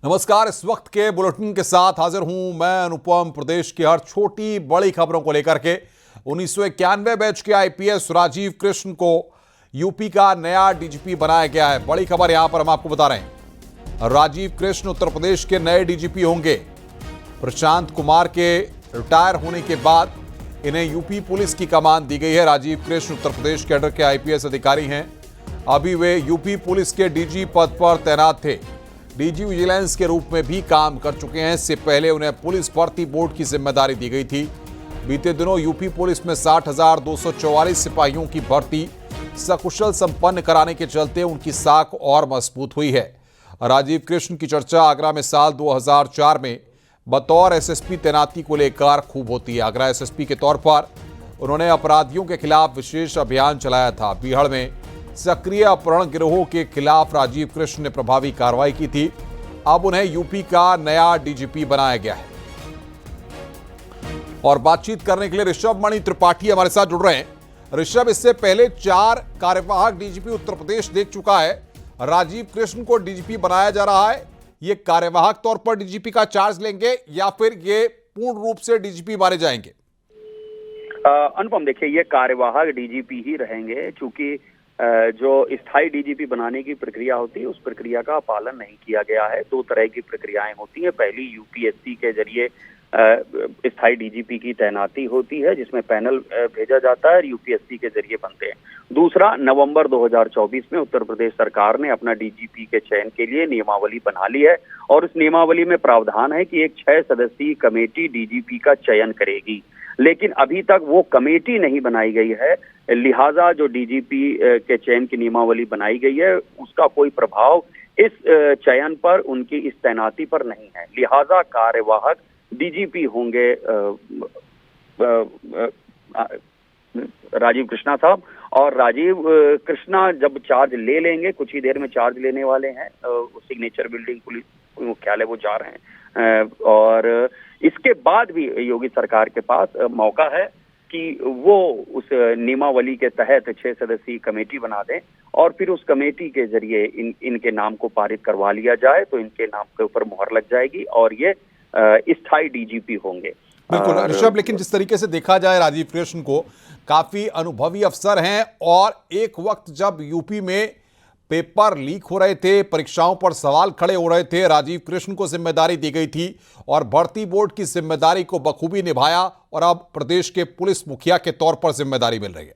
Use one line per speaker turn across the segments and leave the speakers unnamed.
नमस्कार। इस वक्त के बुलेटिन के साथ हाजिर हूं मैं अनुपम। प्रदेश की हर छोटी बड़ी खबरों को लेकर के 1991 बैच के आईपीएस राजीव कृष्ण को यूपी का नया डीजीपी बनाया गया है। बड़ी खबर यहां पर हम आपको बता रहे हैं, राजीव कृष्ण उत्तर प्रदेश के नए डीजीपी होंगे। प्रशांत कुमार के रिटायर होने के बाद इन्हें यूपी पुलिस की कमान दी गई है। राजीव कृष्ण उत्तर प्रदेश कैडर के आईपीएस अधिकारी हैं। अभी वे यूपी पुलिस के डीजी पद पर तैनात थे। डीजी विजिलेंस के रूप में भी काम कर चुके हैं। इससे पहले उन्हें पुलिस भर्ती बोर्ड की जिम्मेदारी दी गई थी। बीते दिनों यूपी पुलिस में 60,244 सिपाहियों की भर्ती सकुशल संपन्न कराने के चलते उनकी साख और मजबूत हुई है। राजीव कृष्ण की चर्चा आगरा में साल 2004 में बतौर एसएसपी तैनाती को लेकर खूब होती है। आगरा एसएसपी के तौर पर उन्होंने अपराधियों के खिलाफ विशेष अभियान चलाया था। बीहड़ में सक्रिय अपहरण गिरोहों के खिलाफ राजीव कृष्ण ने प्रभावी कार्रवाई की थी। अब उन्हें यूपी का नया डीजीपी बनाया गया है। और बातचीत करने के लिए ऋषभ मणि त्रिपाठी हमारे साथ जुड़ रहे हैं। ऋषभ, इससे पहले 4 कार्यवाहक डीजीपी उत्तर प्रदेश देख चुका है। राजीव कृष्ण को डीजीपी बनाया जा रहा है। ये कार्यवाहक तौर पर डीजीपी का चार्ज लेंगे या फिर ये पूर्ण रूप से डीजीपी माने जाएंगे?
अनुपम, देखिए, ये कार्यवाहक डीजीपी ही रहेंगे, चूंकि जो स्थायी डीजीपी बनाने की प्रक्रिया होती है उस प्रक्रिया का पालन नहीं किया गया है। 2 तरह की प्रक्रियाएं होती हैं। पहली, यूपीएससी के जरिए स्थायी डीजीपी की तैनाती होती है, जिसमें पैनल भेजा जाता है और यूपीएससी के जरिए बनते हैं। दूसरा, नवंबर 2024 में उत्तर प्रदेश सरकार ने अपना डीजीपी के चयन के लिए नियमावली बना ली है और उस नियमावली में प्रावधान है कि एक 6 सदस्यीय कमेटी डीजीपी का चयन करेगी। लेकिन अभी तक वो कमेटी नहीं बनाई गई है, लिहाजा जो डीजीपी के चयन की नियमावली बनाई गई है उसका कोई प्रभाव इस चयन पर, उनकी इस तैनाती पर नहीं है। लिहाजा कार्यवाहक डीजीपी होंगे राजीव कृष्णा साहब। और राजीव कृष्णा जब चार्ज ले लेंगे, कुछ ही देर में चार्ज लेने वाले हैं, सिग्नेचर बिल्डिंग पुलिस मुख्यालय वो जा रहे हैं, और इसके बाद भी योगी सरकार के पास मौका है कि वो उस नियमावली के तहत 6 सदस्यीय कमेटी बना दें और फिर उस कमेटी के जरिए इनके नाम को पारित करवा लिया जाए तो इनके नाम के ऊपर मुहर लग जाएगी और ये स्थायी डीजीपी होंगे।
बिल्कुल ऋषभ, लेकिन जिस तरीके से देखा जाए राजीव कृष्ण को, काफी अनुभवी अफसर हैं और एक वक्त जब यूपी में पेपर लीक हो रहे थे, परीक्षाओं पर सवाल खड़े हो रहे थे, राजीव कृष्ण को जिम्मेदारी दी गई थी और भर्ती बोर्ड की जिम्मेदारी को बखूबी निभाया और अब प्रदेश के पुलिस मुखिया के तौर पर जिम्मेदारी मिल रही है।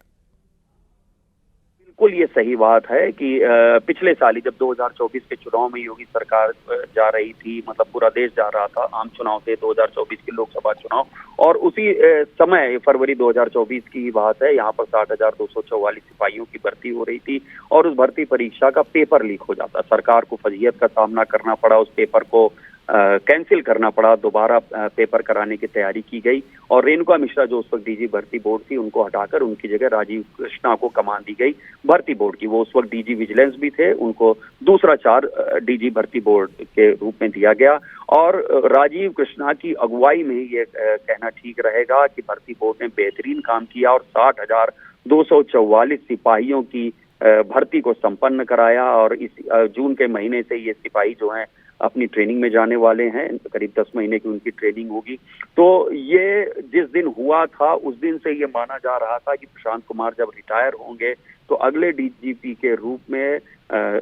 बिल्कुल, ये सही बात है कि पिछले साल ही जब 2024 के चुनाव में योगी सरकार जा रही थी, मतलब पूरा देश जा रहा था, आम चुनाव थे 2024 के लोकसभा चुनाव, और उसी समय फरवरी 2024 की बात है, यहाँ पर 60,244 सिपाहियों की भर्ती हो रही थी और उस भर्ती परीक्षा का पेपर लीक हो जाता। सरकार को फजीहत का सामना करना पड़ा, उस पेपर को कैंसिल करना पड़ा, दोबारा पेपर कराने की तैयारी की गई और रेणुका मिश्रा जो उस वक्त डीजी भर्ती बोर्ड थी उनको हटाकर उनकी जगह राजीव कृष्णा को कमान दी गई भर्ती बोर्ड की। वो उस वक्त डीजी विजिलेंस भी थे, उनको दूसरा चार्ज डीजी भर्ती बोर्ड के रूप में दिया गया और राजीव कृष्णा की अगुवाई में ये कहना ठीक रहेगा कि भर्ती बोर्ड ने बेहतरीन काम किया और 60,244 सिपाहियों की भर्ती को संपन्न कराया और इस जून के महीने से ये सिपाही जो हैं अपनी ट्रेनिंग में जाने वाले हैं। करीब 10 महीने की उनकी ट्रेनिंग होगी। तो ये जिस दिन हुआ था उस दिन से ये माना जा रहा था कि प्रशांत कुमार जब रिटायर होंगे तो अगले डीजीपी के रूप में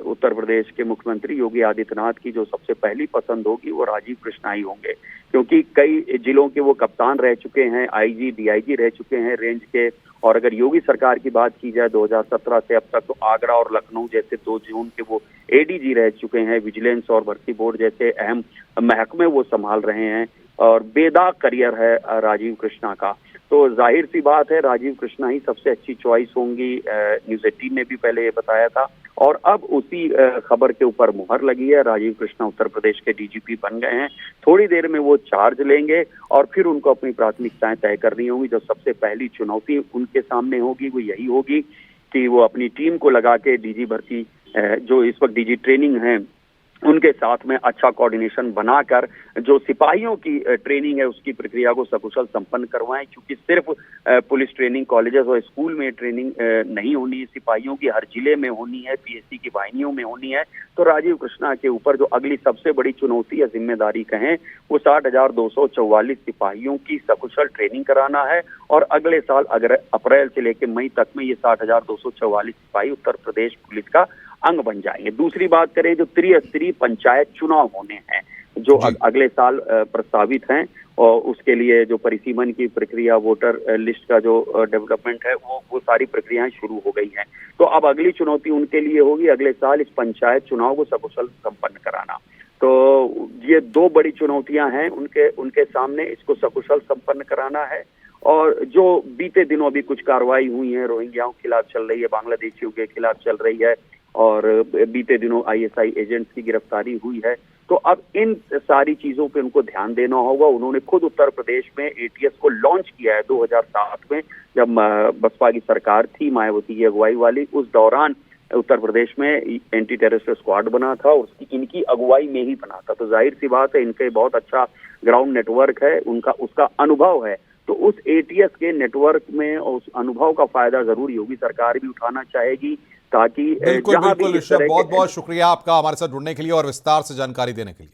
उत्तर प्रदेश के मुख्यमंत्री योगी आदित्यनाथ की जो सबसे पहली पसंद होगी वो राजीव कृष्णा ही होंगे, क्योंकि कई जिलों के वो कप्तान रह चुके हैं, आईजी डीआईजी रह चुके हैं रेंज के। और अगर योगी सरकार की बात की जाए 2017 से अब तक, तो आगरा और लखनऊ जैसे 2 जोन के वो एडीजी रह चुके हैं। विजिलेंस और भर्ती बोर्ड जैसे अहम महकमे वो संभाल रहे हैं और बेदाग करियर है राजीव कृष्णा का। तो जाहिर सी बात है राजीव कृष्णा ही सबसे अच्छी चॉइस होंगी। न्यूज़ 18 ने भी पहले ये बताया था और अब उसी खबर के ऊपर मुहर लगी है। राजीव कृष्णा उत्तर प्रदेश के डीजीपी बन गए हैं। थोड़ी देर में वो चार्ज लेंगे और फिर उनको अपनी प्राथमिकताएं तय करनी होंगी। जो सबसे पहली चुनौती उनके सामने होगी वो यही होगी कि वो अपनी टीम को लगा के डीजी भर्ती जो इस वक्त डीजी ट्रेनिंग है उनके साथ में अच्छा कोऑर्डिनेशन बनाकर जो सिपाहियों की ट्रेनिंग है उसकी प्रक्रिया को सकुशल संपन्न करवाएं, क्योंकि सिर्फ पुलिस ट्रेनिंग कॉलेजेस और स्कूल में ट्रेनिंग नहीं होनी है, सिपाहियों की हर जिले में होनी है, पीएससी की वाहिनियों में होनी है। तो राजीव कृष्णा के ऊपर जो अगली सबसे बड़ी चुनौती या जिम्मेदारी कहें वो 60,244 सिपाहियों की सकुशल ट्रेनिंग कराना है, और अगले साल अगर अप्रैल से लेकर मई तक में ये 60,244 सिपाही उत्तर प्रदेश पुलिस का अंग बन जाएंगे। दूसरी बात करें, जो त्रिस्तरीय पंचायत चुनाव होने हैं जो अगले साल प्रस्तावित हैं, और उसके लिए जो परिसीमन की प्रक्रिया, वोटर लिस्ट का जो डेवलपमेंट है वो सारी प्रक्रियाएं शुरू हो गई हैं। तो अब अगली चुनौती उनके लिए होगी अगले साल इस पंचायत चुनाव को सकुशल संपन्न कराना। तो ये दो बड़ी चुनौतियां हैं उनके सामने, इसको सकुशल संपन्न कराना है। और जो बीते दिनों अभी कुछ कार्रवाई हुई है, रोहिंग्याओं के खिलाफ चल रही है, बांग्लादेशियों के खिलाफ चल रही है, और बीते दिनों आईएसआई एजेंट्स की गिरफ्तारी हुई है, तो अब इन सारी चीजों पे उनको ध्यान देना होगा। उन्होंने खुद उत्तर प्रदेश में एटीएस को लॉन्च किया है 2007 में, जब बसपा की सरकार थी मायावती की अगुवाई वाली। उस दौरान उत्तर प्रदेश में एंटी टेररिस्ट स्क्वाड बना था, और इनकी अगुवाई में ही बना था। तो जाहिर सी बात है इनके बहुत अच्छा ग्राउंड नेटवर्क है, उसका अनुभव है। तो उस एटीएस के नेटवर्क में और उस अनुभव का फायदा जरूर योगी सरकार भी उठाना चाहेगी, ताकि
बिल्कुल बिल्कुल ऋषभ, बहुत बहुत शुक्रिया आपका हमारे साथ जुड़ने के लिए और विस्तार से जानकारी देने के लिए।